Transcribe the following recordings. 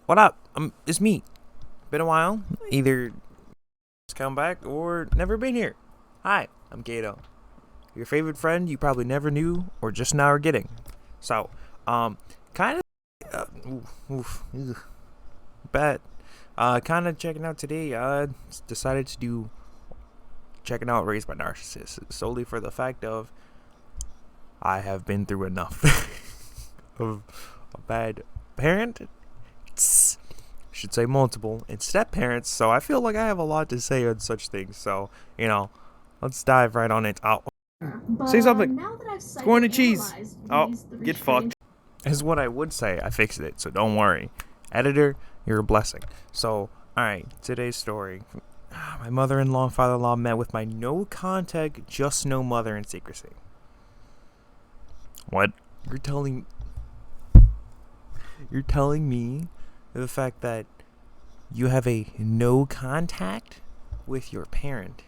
What up? It's me. Been a while. Either just come back or never been here. Hi, I'm Gato. Your favorite friend you probably never knew or just now are getting. So, kind of, bad. Kind of checking out today. Decided to do checking out Raised by Narcissists solely for the fact of I have been through enough of a bad parent. Should say multiple and step parents, so I feel like I have a lot to say on such things. So, let's dive right on it. Say something. It's going to cheese. Oh, get fucked. Is what I would say. I fixed it, so don't worry. Editor, you're a blessing. So, alright, today's story. My mother-in-law and father-in-law met with my no contact, just no mother in secrecy. What? You're telling me the fact that you have a no contact with your parent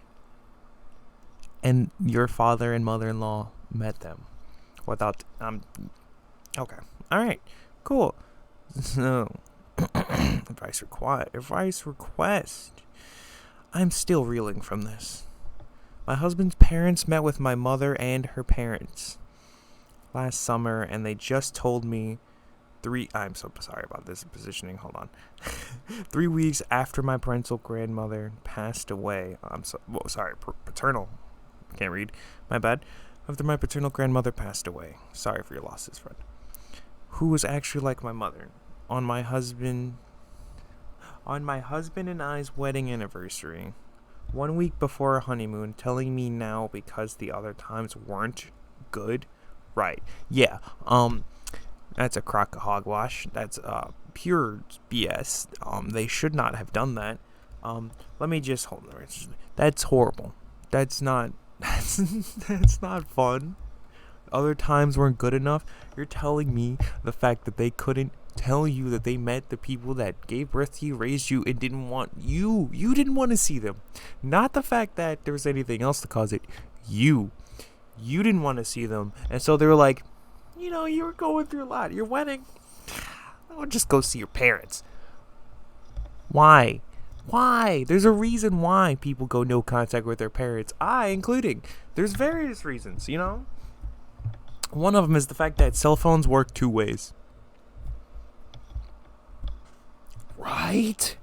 and your father and mother-in-law met them without okay, all right, cool. So advice request. I'm still reeling from this. My husband's parents met with my mother and her parents last summer, and they just told me I'm so sorry about this positioning. Hold on. 3 weeks after my parental grandmother passed away. Paternal. Can't read. My bad. After my paternal grandmother passed away. Sorry for your losses, friend. Who was actually like my mother. On my husband and I's wedding anniversary. 1 week before our honeymoon, telling me now because the other times weren't good. Right. Yeah. That's a crock of hogwash. That's pure BS. They should not have done that. Let me just hold on. That's horrible. That's not fun. Other times weren't good enough. You're telling me the fact that they couldn't tell you that they met the people that gave birth to you, raised you, and didn't want you. You didn't want to see them. Not the fact that there was anything else to cause it. You didn't want to see them. And so they were like, you were going through a lot. Your wedding, I'll just go see your parents. Why? There's a reason why people go no contact with their parents. I including. There's various reasons, One of them is the fact that cell phones work two ways. Right?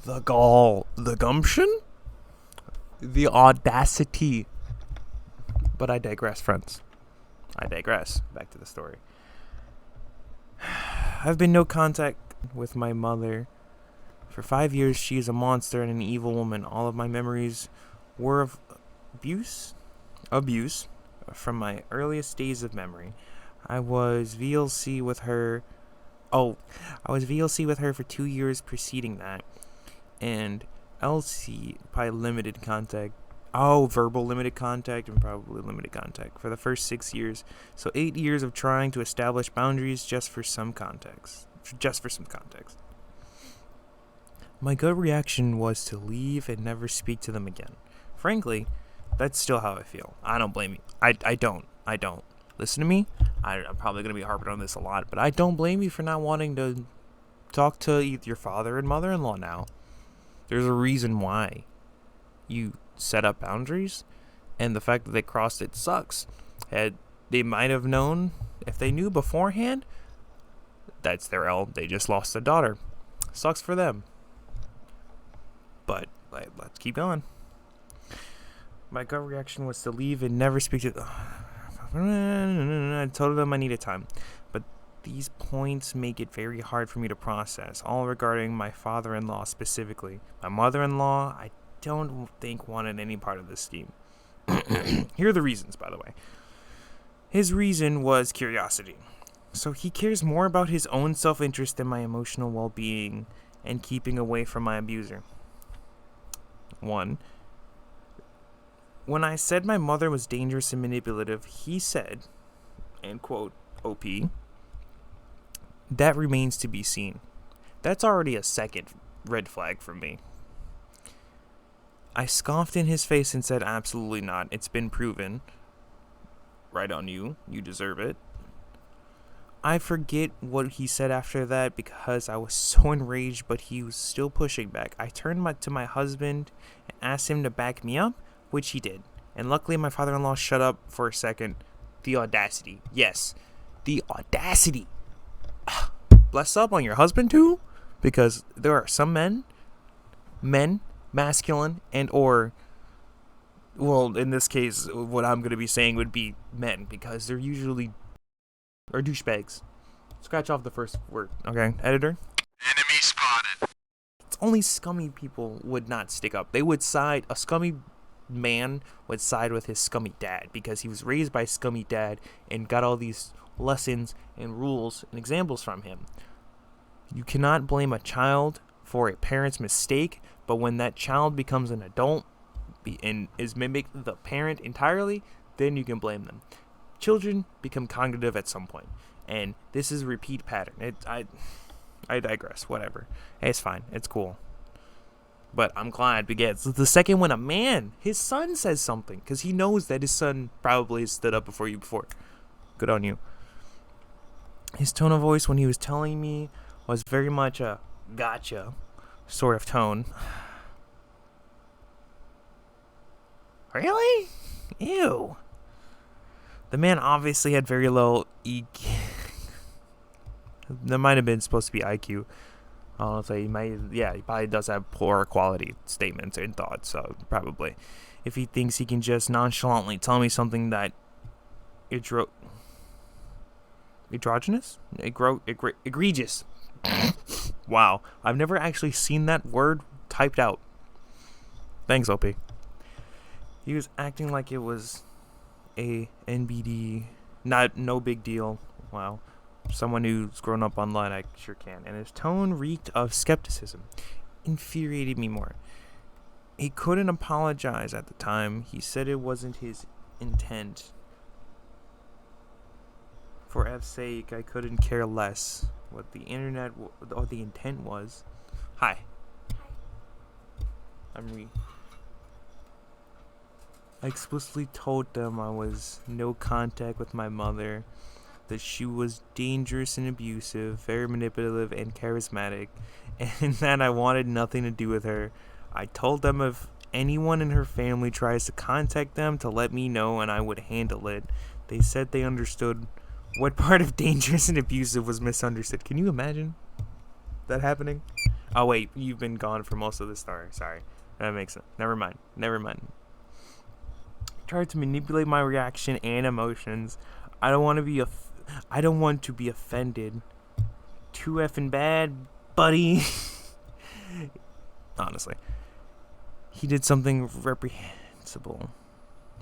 The gall. The gumption? The audacity. But I digress, friends. Back to the story. I've been no contact with my mother. For 5 years, she is a monster and an evil woman. All of my memories were of abuse from my earliest days of memory. I was VLC with her for 2 years preceding that. And LC by limited contact. Verbal limited contact and probably limited contact for the first 6 years. So 8 years of trying to establish boundaries just for some context. My gut reaction was to leave and never speak to them again. Frankly, that's still how I feel. I don't blame you. I don't. Listen to me. I'm probably going to be harping on this a lot, but I don't blame you for not wanting to talk to either your father and mother-in-law now. There's a reason why you set up boundaries, and the fact that they crossed it sucks. They might have known, if they knew beforehand, that's their L. They just lost a daughter. Sucks for them. But let's keep going. My gut reaction was to leave and never speak to. I told them I needed time, but these points make it very hard for me to process. All regarding my father-in-law specifically. My mother-in-law, I don't think wanted any part of this scheme. Here are the reasons, by the way. His reason was curiosity. So he cares more about his own self-interest than my emotional well-being and keeping away from my abuser. 1. When I said my mother was dangerous and manipulative, he said, and quote, OP, that remains to be seen. That's already a second red flag for me. I scoffed in his face and said, absolutely not. It's been proven. Right on you. You deserve it. I forget what he said after that because I was so enraged, but he was still pushing back. I turned to my husband and asked him to back me up, which he did. And luckily, my father-in-law shut up for a second. The audacity. Yes, the audacity. Bless up on your husband, too, because there are some men, masculine, and or, well, in this case, what I'm going to be saying would be men, because they're usually, or douchebags. Scratch off the first word, okay, editor? Enemy spotted. It's only scummy people would not stick up. They would side, a scummy man would side with his scummy dad, because he was raised by a scummy dad and got all these lessons and rules and examples from him. You cannot blame a child for a parent's mistake, but when that child becomes an adult and is mimic the parent entirely, then you can blame them. Children become cognitive at some point, and this is a repeat pattern. I digress. Whatever. It's fine. It's cool. But I'm glad because the second when a man, his son says something, because he knows that his son probably has stood up before you before. Good on you. His tone of voice when he was telling me was very much a gotcha sort of tone. Really? Ew. The man obviously had very low EQ. That might have been supposed to be IQ. I'll say he probably does have poor quality statements and thoughts, so probably. If he thinks he can just nonchalantly tell me something that egregious? Wow, I've never actually seen that word typed out. Thanks, OP. He was acting like it was a NBD, no big deal. Wow. Someone who's grown up online, I sure can. And his tone reeked of skepticism. Infuriated me more. He couldn't apologize at the time. He said it wasn't his intent. For F's sake, I couldn't care less what the internet or the intent was. Hi. I explicitly told them I was no contact with my mother, that she was dangerous and abusive, very manipulative and charismatic, and that I wanted nothing to do with her. I told them if anyone in her family tries to contact them to let me know and I would handle it. They said they understood. What part of dangerous and abusive was misunderstood? Can you imagine that happening? Oh wait, you've been gone for most of the story. Sorry. That makes sense. Never mind. Tried to manipulate my reaction and emotions. I don't want to be offended. Too effing bad, buddy. Honestly. He did something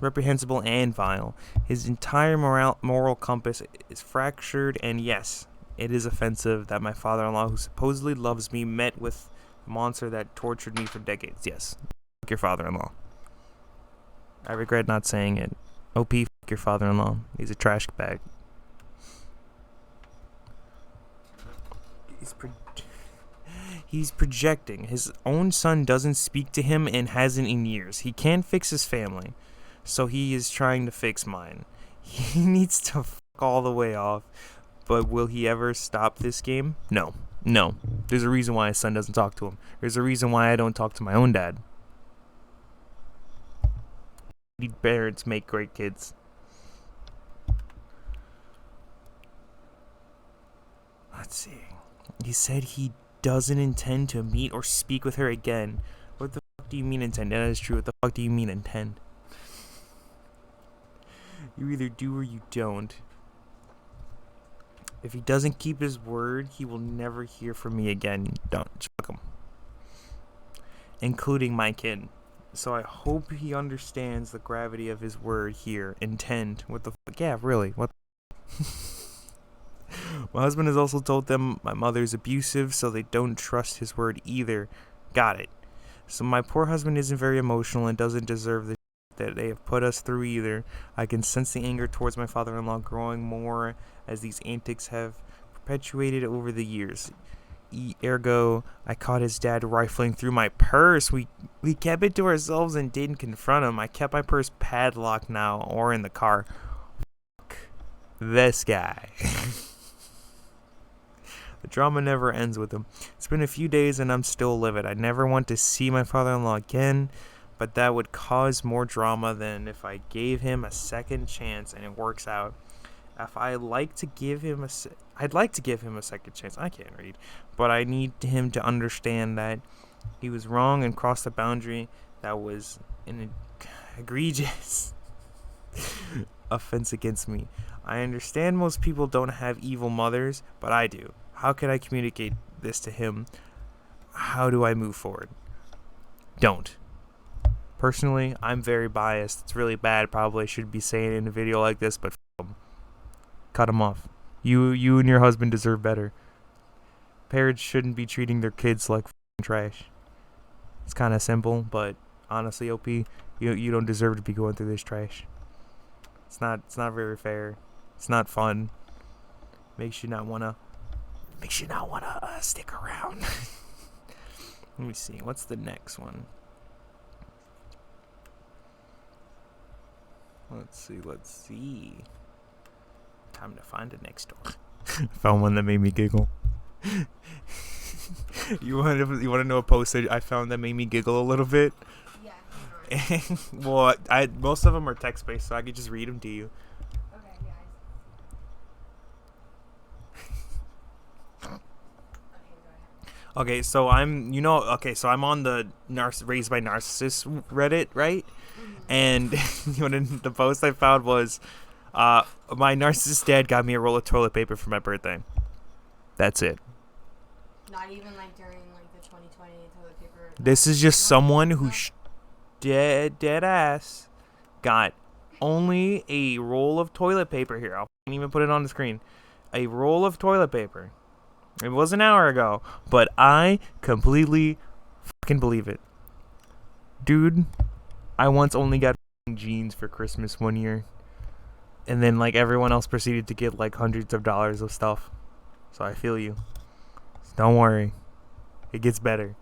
reprehensible and vile. His entire moral compass is fractured, and yes, it is offensive that my father-in-law, who supposedly loves me, met with a monster that tortured me for decades. Yes, fuck your father-in-law. I regret not saying it. OP, fuck your father-in-law. He's a trash bag. He's projecting. His own son doesn't speak to him and hasn't in years. He can't fix his family, so he is trying to fix mine. He needs to fuck all the way off, but will he ever stop this game? No. There's a reason why his son doesn't talk to him. There's a reason why I don't talk to my own dad. Parents make great kids. Let's see. He said he doesn't intend to meet or speak with her again. What the fuck do you mean intend? That is true. What the fuck do you mean intend? You either do or you don't. If he doesn't keep his word, he will never hear from me again. Don't. Fuck him. Including my kid. So I hope he understands the gravity of his word here. Intend. What the fuck? Yeah, really. What the My husband has also told them my mother's abusive, so they don't trust his word either. Got it. So my poor husband isn't very emotional and doesn't deserve the that they have put us through either. I can sense the anger towards my father-in-law growing more as these antics have perpetuated over the years. Ergo, I caught his dad rifling through my purse. We kept it to ourselves and didn't confront him. I kept my purse padlocked now or in the car. Fuck this guy. The drama never ends with him. It's been a few days and I'm still livid. I never want to see my father-in-law again, but that would cause more drama than if I gave him a second chance and it works out. If I'd like to give him a second chance. I can't read, but I need him to understand that he was wrong and crossed the boundary. That was an egregious offense against me. I understand most people don't have evil mothers, but I do. How can I communicate this to him? How do I move forward? Don't. Personally, I'm very biased. It's really bad. Probably should be saying it in a video like this, but cut him off. You and your husband deserve better. Parents shouldn't be treating their kids like trash. It's kind of simple, but honestly, OP, you don't deserve to be going through this trash. It's not very fair. It's not fun. Makes you not wanna stick around. Let me see. What's the next one? Let's see. Time to find the next door. Found one that made me giggle. You want to know a post that I found that made me giggle a little bit? Yeah. Well, most of them are text based, so I could just read them to you. Okay, yeah. Okay, so I'm on the Raised by Narcissists Reddit, right? Mm-hmm. And the post I found was, my narcissist dad got me a roll of toilet paper for my birthday. That's it. Not even like during like the 2020 toilet paper. This is just someone who dead ass got only a roll of toilet paper here. I can't even put it on the screen. A roll of toilet paper. It was an hour ago, but I completely fucking believe it. Dude, I once only got jeans for Christmas one year. And then like everyone else proceeded to get like hundreds of dollars of stuff. So I feel you. Don't worry. It gets better.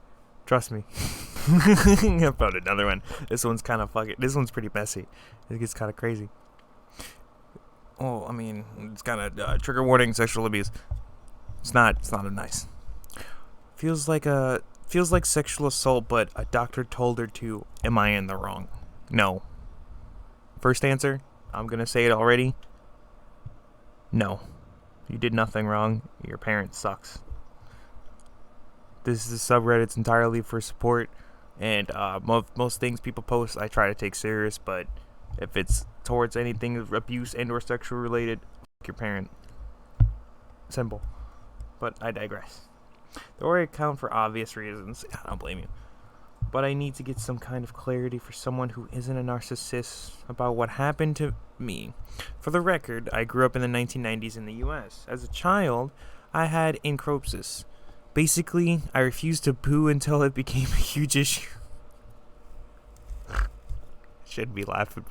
Trust me. I found another one. This one's pretty messy. It gets kind of crazy. Oh, I mean, it's kind of trigger warning, sexual abuse. It's not a nice. Feels like sexual assault, but a doctor told her to. Am I in the wrong? No. First answer, I'm going to say it already. No. You did nothing wrong. Your parent sucks. This is a subreddit entirely for support, and most things people post I try to take serious, but if it's towards anything abuse and or sexual related, fuck your parent. Simple. But I digress. The way I account for obvious reasons. I don't blame you. But I need to get some kind of clarity for someone who isn't a narcissist about what happened to me. For the record, I grew up in the 1990s in the US. As a child, I had encropsis. Basically, I refused to poo until it became a huge issue. Shouldn't be laughing.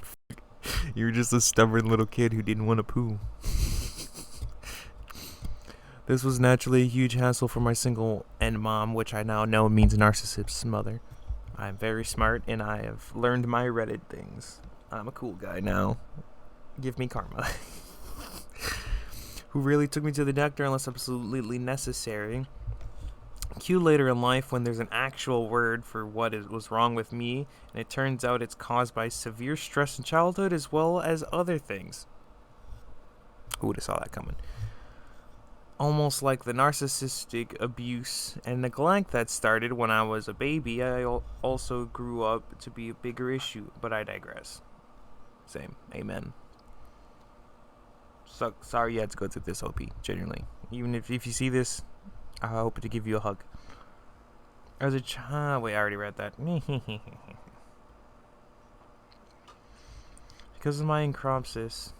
You were just a stubborn little kid who didn't want to poo. This was naturally a huge hassle for my single and mom, which I now know means narcissist's mother. I'm very smart and I have learned my Reddit things. I'm a cool guy now. Give me karma. Who really took me to the doctor unless absolutely necessary. Cue later in life when there's an actual word for what was wrong with me, and it turns out it's caused by severe stress in childhood as well as other things. Who would have saw that coming? Almost like the narcissistic abuse and neglect that started when I was a baby, I also grew up to be a bigger issue, but I digress. Same. Amen. So, sorry you had to go through this, OP, genuinely. Even if you see this, I hope to give you a hug. As a child... Wait, I already read that. Because of my encropsis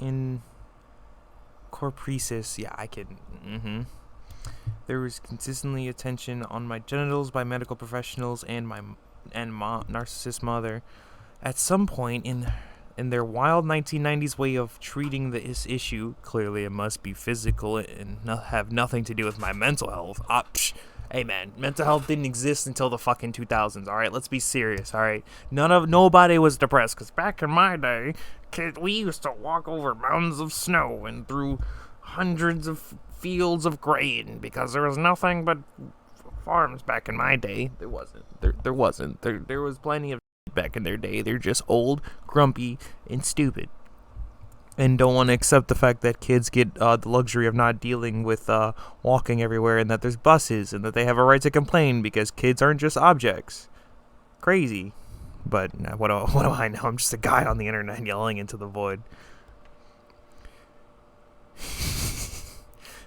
in corpresis, yeah, I can. There was consistently attention on my genitals by medical professionals and my narcissist mother. At some point in their wild 1990s way of treating this issue, clearly it must be physical and have nothing to do with my mental health. Hey man, mental health didn't exist until the fucking 2000s, alright? Let's be serious, alright? Nobody was depressed, because back in my day, we used to walk over mountains of snow and through hundreds of fields of grain because there was nothing but farms back in my day. There wasn't. There wasn't. There was plenty of back in their day. They're just old, grumpy, and stupid. And don't want to accept the fact that kids get the luxury of not dealing with walking everywhere, and that there's buses, and that they have a right to complain because kids aren't just objects. Crazy. But what do I know? I'm just a guy on the internet yelling into the void.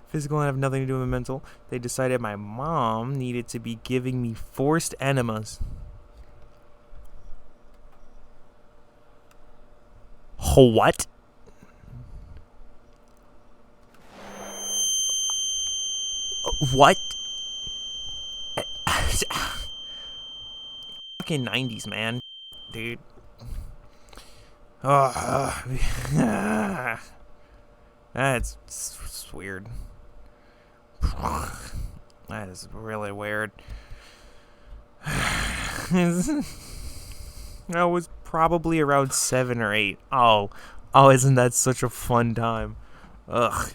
Physical have nothing to do with mental. They decided my mom needed to be giving me forced enemas. What? What? Fucking 90s, man. Dude. That's weird. That is really weird. I was probably around 7 or 8. Oh, isn't that such a fun time? Ugh.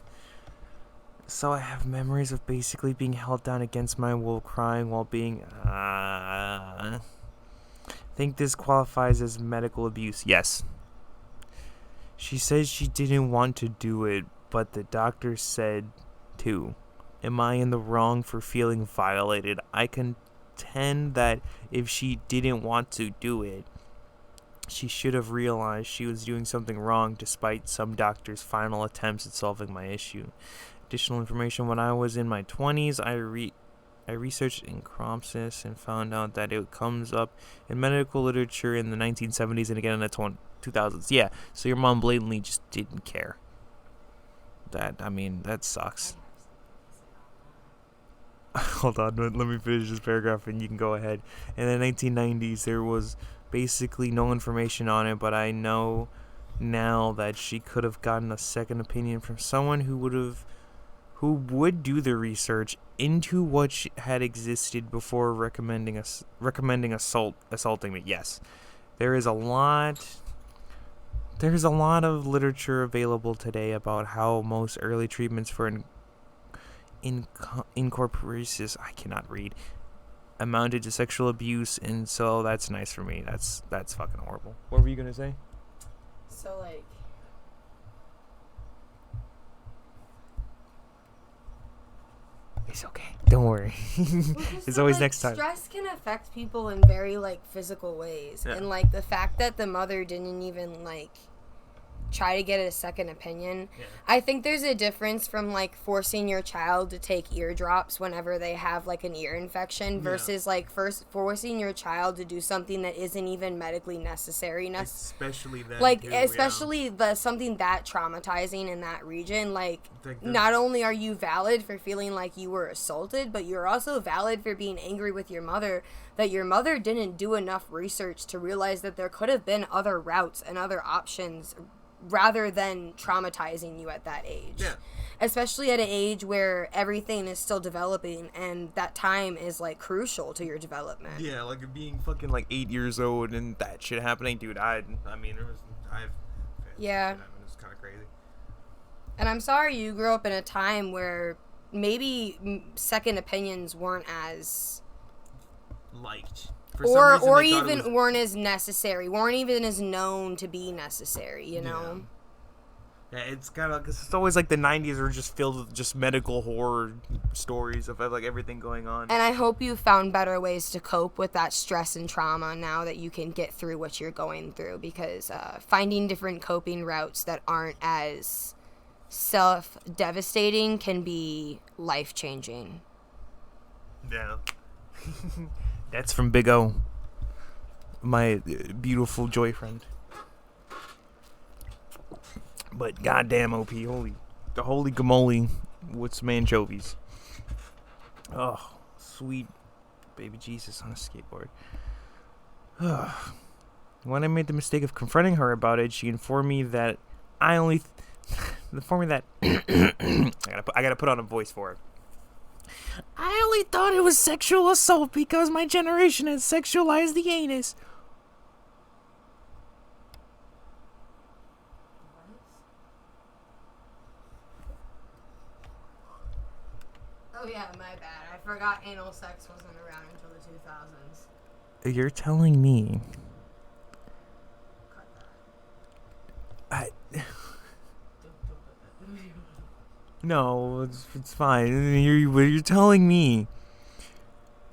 So I have memories of basically being held down against my will, crying while being... think this qualifies as medical abuse. Yes. She says she didn't want to do it, but the doctor said to. Am I in the wrong for feeling violated? I contend that if she didn't want to do it, she should have realized she was doing something wrong despite some doctors' final attempts at solving my issue. Additional information: when I was in my 20s, I researched encrompsis and found out that it comes up in medical literature in the 1970s and again in the 2000s. Yeah, so your mom blatantly just didn't care. That sucks. Hold on, let me finish this paragraph and you can go ahead. In the 1990s, there was basically no information on it, but I know now that she could have gotten a second opinion from someone who would do the research into what had existed before recommending assaulting me. Yes, there's a lot of literature available today about how most early treatments for incorporasis, I cannot read, amounted to sexual abuse, and so that's nice for me. That's fucking horrible. What were you gonna say? So like, it's okay. Don't worry. It's always next time. Stress can affect people in very like physical ways, Yeah. and like the fact that the mother didn't even like try to get a second opinion. Yeah. I think there's a difference from like forcing your child to take eardrops whenever they have like an ear infection versus like forcing your child to do something that isn't even medically necessary. Especially that. Like, especially something that traumatizing in that region. Like, not only are you valid for feeling like you were assaulted, but you're also valid for being angry with your mother that your mother didn't do enough research to realize that there could have been other routes and other options rather than traumatizing you at that age. Yeah. Especially at an age where everything is still developing and that time is like crucial to your development. Yeah, like being fucking like 8 years old and that shit happening, dude. It was kind of crazy. And I'm sorry you grew up in a time where maybe second opinions weren't as Liked. or even weren't as necessary, weren't even as known to be necessary, you know? Yeah, it's kind of, because it's always like the 90s are just filled with just medical horror stories of like everything going on. And I hope you found better ways to cope with that stress and trauma now that you can get through what you're going through, because finding different coping routes that aren't as self-devastating can be life-changing. Yeah. That's from Big O, my beautiful joy friend. But goddamn, OP, holy gamoly with some anchovies. Oh, sweet baby Jesus on a skateboard. When I made the mistake of confronting her about it, she informed me that I gotta put on a voice for it. I only thought it was sexual assault because my generation has sexualized the anus. I forgot anal sex wasn't around until the 2000s. You're telling me. No, it's fine. You're telling me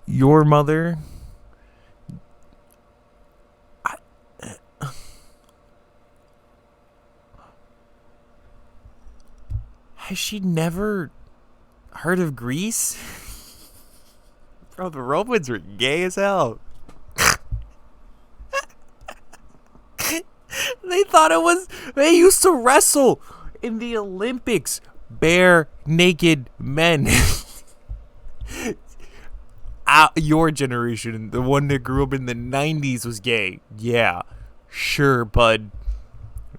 your mother. Has she never heard of Greece? Bro, the Romans were gay as hell. They used to wrestle in the Olympics. Bare naked men. Your generation, the one that grew up in the 90s, was gay. Yeah. Sure, bud.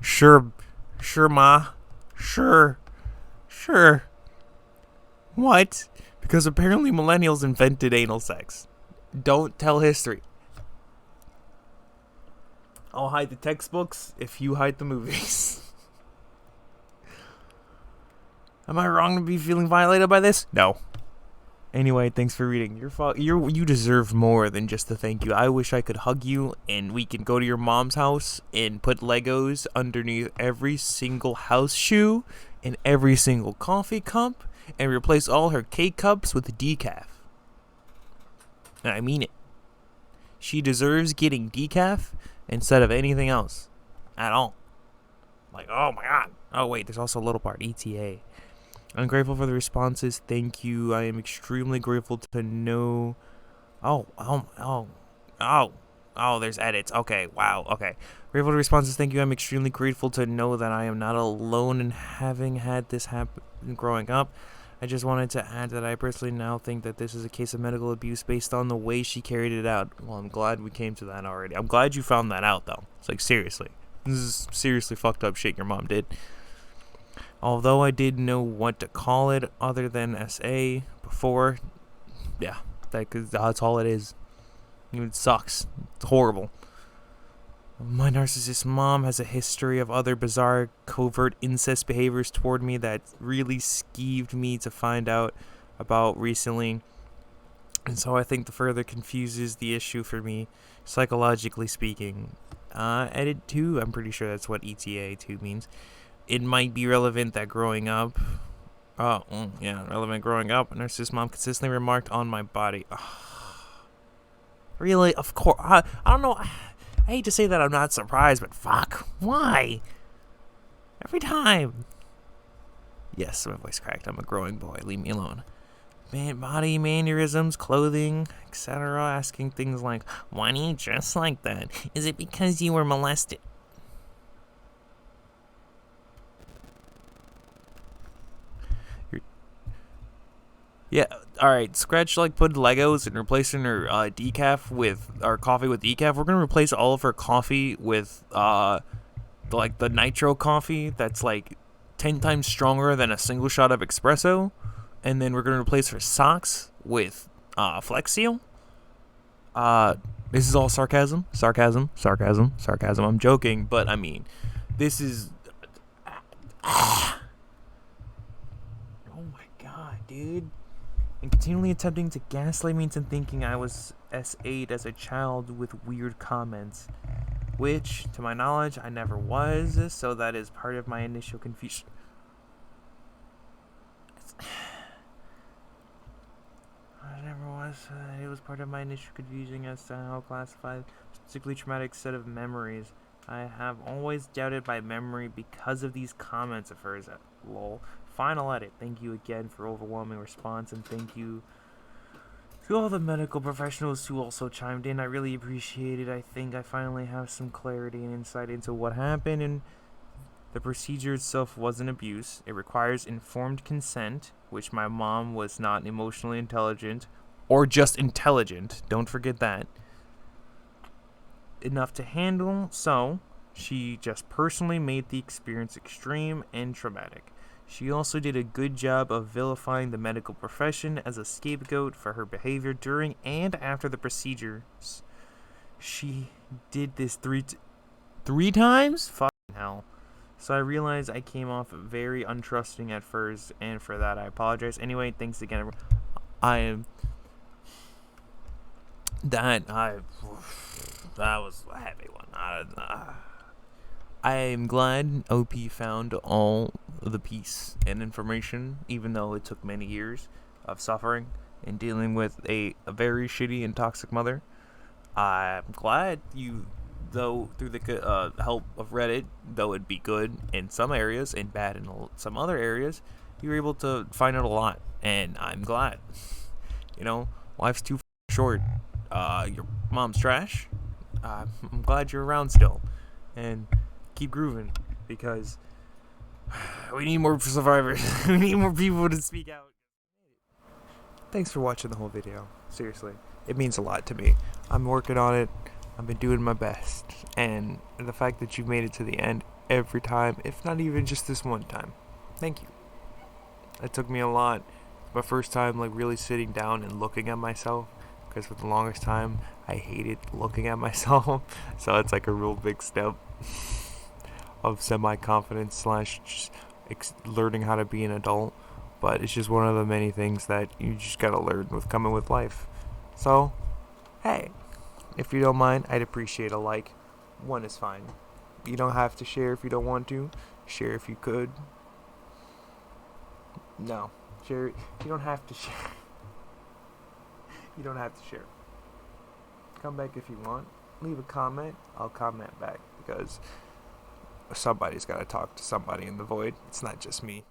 Sure, ma. Sure. What? Because apparently millennials invented anal sex. Don't tell history. I'll hide the textbooks if you hide the movies. Am I wrong to be feeling violated by this? No. Anyway, thanks for reading. You deserve more than just a thank you. I wish I could hug you and we can go to your mom's house and put Legos underneath every single house shoe and every single coffee cup and replace all her cake cups with decaf. And I mean it. She deserves getting decaf instead of anything else at all. Like, oh my god. Oh wait, there's also a little part, ETA. I'm grateful for the responses. Thank you. I am extremely grateful to know. Oh, there's edits. Okay, wow. Okay. Grateful for the responses. Thank you. I'm extremely grateful to know that I am not alone in having had this happen growing up. I just wanted to add that I personally now think that this is a case of medical abuse based on the way she carried it out. Well, I'm glad we came to that already. I'm glad you found that out, though. It's like, seriously. This is seriously fucked up shit your mom did. Although I didn't know what to call it other than SA before, yeah, that's all it is. It sucks. It's horrible. My narcissist mom has a history of other bizarre, covert incest behaviors toward me that really skeeved me to find out about recently. And so I think the further confuses the issue for me, psychologically speaking. Edit 2, I'm pretty sure that's what ETA 2 means. It might be relevant that growing up, relevant growing up, a narcissist mom consistently remarked on my body. Really? Of course. I don't know. I hate to say that I'm not surprised, but fuck. Why? Every time. Yes, my voice cracked. I'm a growing boy. Leave me alone. Body mannerisms, clothing, etc. Asking things like, why do you dress like that? Is it because you were molested? Yeah, alright, Scratch put Legos and replacing her decaf with, or coffee with decaf. We're gonna replace all of her coffee with, the nitro coffee that's 10 times stronger than a single shot of espresso. And then we're gonna replace her socks with, Flex Seal. This is all sarcasm. I'm joking, but I mean, this is, oh my god, dude. And continually attempting to gaslight me into thinking I was S8 as a child with weird comments, which, to my knowledge, I never was, so that is part of my initial confusion. I never was, it was part of my initial confusion as to how to classify a particularly traumatic set of memories. I have always doubted my memory because of these comments of hers at lol. Final edit. Thank you again for overwhelming response, and thank you to all the medical professionals who also chimed in. I really appreciate it. I think I finally have some clarity and insight into what happened, and the procedure itself wasn't abuse. It requires informed consent, which my mom was not emotionally intelligent, or just intelligent, don't forget that, enough to handle, so she just personally made the experience extreme and traumatic. She also did a good job of vilifying the medical profession as a scapegoat for her behavior during and after the procedures. She did this three times? Fucking hell. So I realized I came off very untrusting at first, and for that I apologize. Anyway, thanks again. I am that was a heavy one. I am glad OP found all the peace and information, even though it took many years of suffering and dealing with a very shitty and toxic mother. I'm glad you, though, through the help of Reddit, though it'd be good in some areas and bad in some other areas, you were able to find out a lot, and I'm glad. Life's too short. Your mom's trash. I'm glad you're around still, and keep grooving, because we need more survivors. We need more people to speak out. Thanks for watching the whole video. Seriously, it means a lot to me. I'm working on it. I've been doing my best, and the fact that you made it to the end every time, if not even just this one time, thank you. It took me a lot. My first time really sitting down and looking at myself, because for the longest time I hated looking at myself. So it's a real big step of semi-confidence / just learning how to be an adult. But it's just one of the many things that you just gotta learn with coming with life. So, hey, if you don't mind, I'd appreciate a like. One is fine. You don't have to share if you don't want to. Share if you could. No, share. You don't have to share. You don't have to share. Come back if you want. Leave a comment. I'll comment back, because somebody's got to talk to somebody in the void. It's not just me.